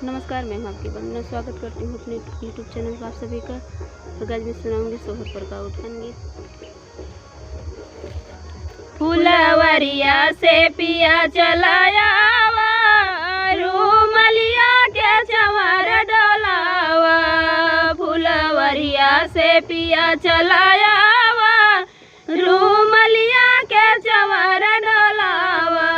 नमस्कार, मैं हूं आपकी वंदना। स्वागत करती हूं अपने यूट्यूब चैनल पर आप सभी का। और आज मैं सुनाऊंगी सोहर पर का उठान गीत। फुलवरिया से पिया चलाया रूमलिया के चंवर डोलावा। फुलवरिया से पिया चलाया रूमलिया के चंवर डोलावा।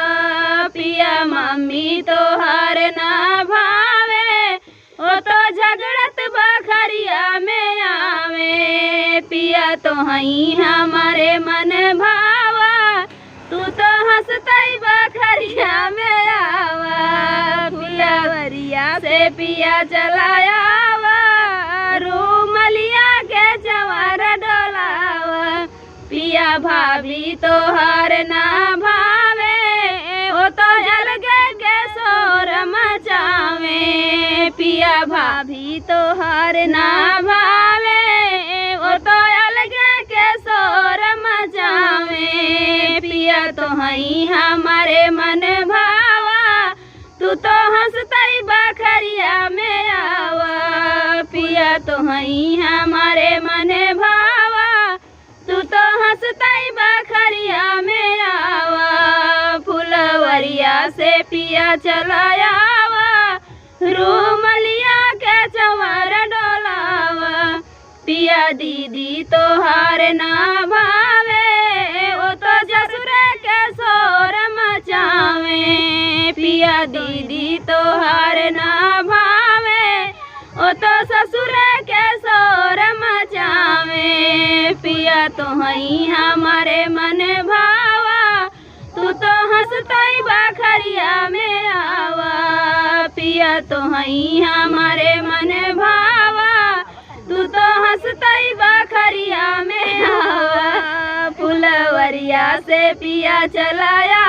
पिया मम्मी तो हार ना भावे, ओ तो झगड़त बखरिया में आवे। पिया तो हई हमारे मन भावा, तू तो हंसतई बखरिया में आवा। फुलवरिया से पिया चलाया रूमलिया के चंवर डोलावा। पिया भाभी तो हार ना भावे, ओ तो अलगे के शोर मचावे। पिया भाभी तो हार ना भावे, ओ तो अलगे के शोर मचावे। पिया तो हई हमारे मन भावा, तू तो हंसतई बखरिया में आवा। पिया तो हई हमारे मन भावा, तू तो हंसतई बखरिया में आवा। फुलवरिया से पिया चलाया रूमलिया के चंवर डोलावा। पिया दीदी तो हार ना भावे, ओ तो ससुरे के शोर मचावे। पिया दीदी तो हार ना भावे, ओ तो ससुरे के शोर मचावे। पिया तो हई हमारे मन भावा, तू तो हंसतई बखरिया में आवा। पिया तो हई हमारे मन भावा, तू तो हंसतई बखरिया में आवा। फुलवरिया से पिया चलाया